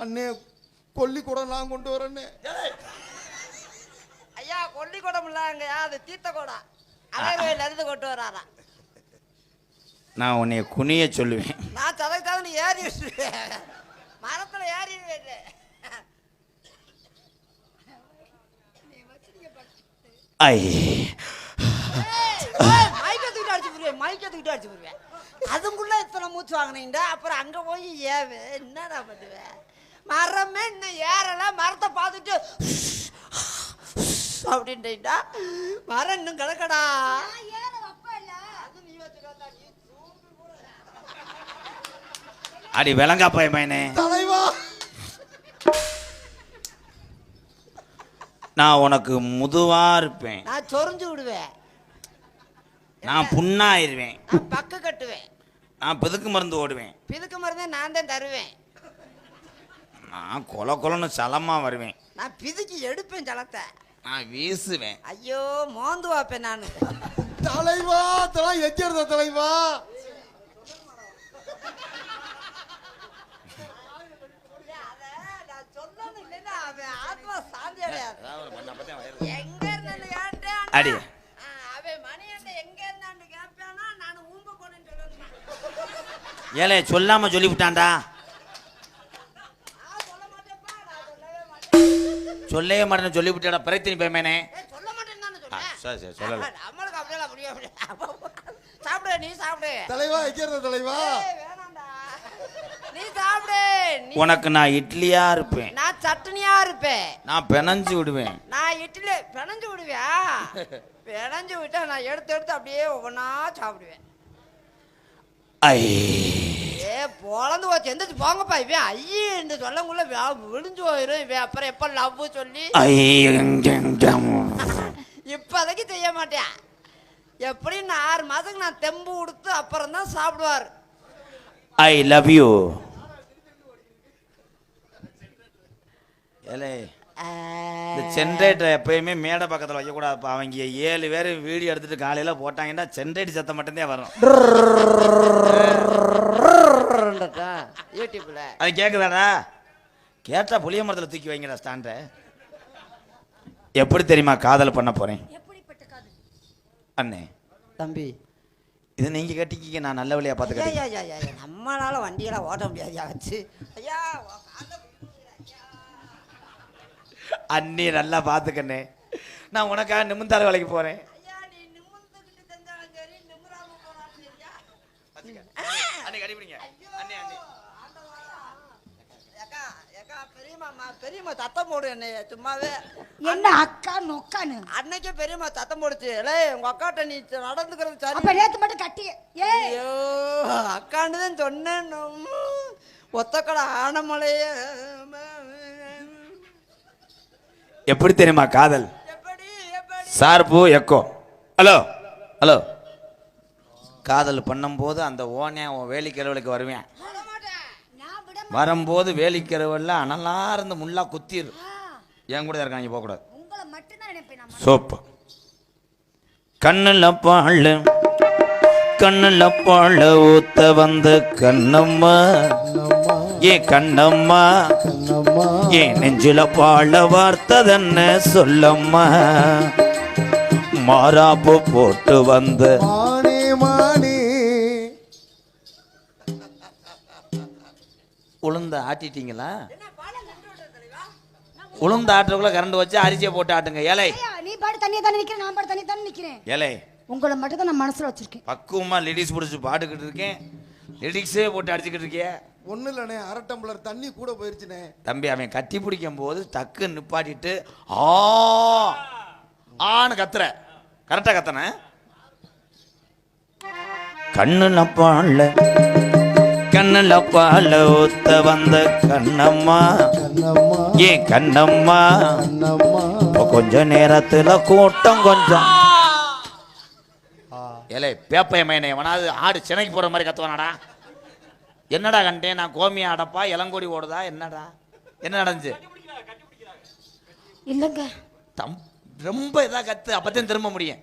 அண்ணே கொல்லி கூட நான் கொண்டு வரேன்னே. ஐயா கொல்லி குடம் இல்லைங்கய்யா, அது தீர்த்த குடம். அலையில இருந்து கொண்டு வராரா. நான் உன்னைய குனிய சொல்லுவேன். நான் சதக்கு நீ ஏறி வச்சுருவேன், மரத்துல ஏறி மைக்கத்துக்கிட்ட அடிச்சு போடுவேன், மைக்கத்துக்கிட்ட அடிச்சு போடுவேன். அதுக்குள்ள இத்தனை மூச்சு வாங்கினீங்கடா, அப்புறம் அங்க போய் ஏவு என்னடா பண்ணுவேன். மரமே இன்னும் ஏறல, மரத்தை பார்த்துட்டு அப்படின்ட்டா மரம் இன்னும் கிடக்கடா. அடி விளங்கா போய் பையனே. தலைவா நான் உனக்கு முதுவா இருப்பேன், நான் சொரிஞ்சு விடுவேன், நான் புண்ணாயிருவேன், நான் பக்கு கட்டுவேன், நான் பிதுக்கு மருந்து ஓடுவேன், பிதுக்கு மருந்தே நான் தான் தருவேன், நான் கொல கொலன்னு சலமா வருவேன், நான் பிதுக்கி எடுப்பேன் ஜலத்தை, நான் வீசுவேன். ஐயோ மோந்து வாப்பேன் நான். தலைவா அதெல்லாம் எச்சிருந்த தலைவா. அடி ஏலே சொல்லாம சொல்லிவிட்டான்டா. சொல்லவே மாட்டேன்னு சொல்லிவிட்டாடா பிரச்சனை பயமேனே. சரி சரி சொல்லல. சாப்பிடு நீ சாப்பிடு தலைவா எச்சிருந்த தலைவா. நீ சாப்பிடு. உனக்கு நான் இட்லியா இருப்பேன், நான் சட்னியா இருப்பேன், நான் பெனஞ்சு விடுவேன். நான் இட்லி பிணைஞ்சு விடுவியா? பிணைஞ்சு விட்டா நான் எடுத்து எடுத்து அப்படியே ஒவ்வொன்றா சாப்பிடுவேன். ஐ ஏ பொழந்து போச்சு, எந்திரிச்சு போங்கப்பா. இவன் ஐயே இந்த சொல்லங்குள்ள விழுந்து போயிடும். இவன் அப்புறம் எப்ப லவ் சொல்லி இப்போதைக்கு செய்ய மாட்டேன். எப்படின்னு 6 மாதத்துக்கு நான் தெம்பு கொடுத்து அப்புறம் தான் சாப்பிடுவார். I love you. ஏலே இந்த ஜென்ரேட்டர் எப்பயுமே மேடை பக்கத்தில் வைக்கக்கூடாதுப்பா. அவங்க 7 பேர் வீடியோ எடுத்துட்டு காலையில் போட்டாங்கன்னா ஜென்ரேட்டர் சத்தம் மட்டும்தான் வரும். யூடியூப்ல அது கேட்குதாடா? கேட்டா புளிய மரத்தில் தூக்கி வைங்கடா ஸ்டாண்டை. எப்படி தெரியுமா காதல் பண்ண போறேன் அண்ணே தம்பி? இது நீங்க கட்டிக்கிங்க, நான் நல்ல வழியா பார்த்து கட்டிக்கிறேன். நம்மளால வண்டியெல்லாம் ஓட்ட முடியாது வச்சு. ஐயா அண்ணி நல்லா பார்த்துக்கண்ணே, நான் உனக்காக நிமிந்தால வேலைக்கு போறேன். பெரியம்மா சத்தம் போடு என்ன சும்மாவே. என்ன அக்கா நொக்கானு அன்னைக்கே பெரியம்மா சத்தம் போடுச்சு. இல்லை உங்க அக்காட்ட நீ நடந்துக்கிறது சரி. அப்ப நேத்து மட்டும் கட்டி ஐயோ அக்கான்னு தான் சொன்னேன். ஒத்தக்கடை ஆனமலையே. எப்படி தெரியுமா காதல்? எப்படி சார்பு எக்கோ. Hello hello. காதல் பண்ணும்போது அந்த ஓனே உன் வேலிக்கரவலுக்கு வருவேன். வரும்போது வேலிக்கரவல்ல அனலா இருந்து முள்ளா குத்திரு. என் கூட இருக்காங்க, போக கூடாது. சோப்பு கண்ணுல பாழ கண்ணுல பாழ ஊத்த வந்த கண்ணம்மா, ஏ கண்ணம்மா, ஏ நெஞ்சில பாழ வார்த்ததென்ன சொல்லம்மா, மாறாப்பு போட்டு வந்த மானே மானே. உளுந்த ஆட்டிட்டீங்களா? உளுந்த ஆட்டுறதுக்குள்ள கரண்ட் வச்சு அரிசியை போட்டு ஆட்டுங்க. ஏலை நீ பாட்டு தண்ணியை தானே நிக்கிறேன், நான் பாட்டு தண்ணி தானே நிக்கிறேன். ஏலை உங்களை மட்டும் தான் நான் மனசுல வச்சிருக்கேன். பக்குவமா லிரிக்ஸ் பிடிச்சி பாட்டுக்கிட்டு இருக்கேன், லிரிக்ஸே போட்டு அடிச்சுக்கிட்டு இருக்கிய. ஒன்றும் இல்லைண்ணே, 1/2 டம்ளர் தண்ணி கூட போயிருச்சுண்ணே. தம்பி அவன் கட்டி பிடிக்கும் போது டக்கு நிப்பாட்டிட்டு ஆன்னு கத்துற. கரெக்டா கத்தன. கண்ணுல பாழ கண்ணுல பாழ ஊத்த வந்த கண்ணம்மா, ஏ கண்ணம்மா, கொஞ்ச நேரத்துல கூட்டம் கொஞ்சம். ஏலே பேப்பையமையனை எவனாவது ஆடு சினைக்கு போற மாதிரி கத்துவானாடா? என்னடா கண்டேன் நான்? கோமியா அடப்பா இளங்கோடி ஓடுதா என்னடா? என்ன நடந்துச்சு? இல்லங்க ரொம்ப இதா கத்து, அப்பதான் திரும்ப முடியும்.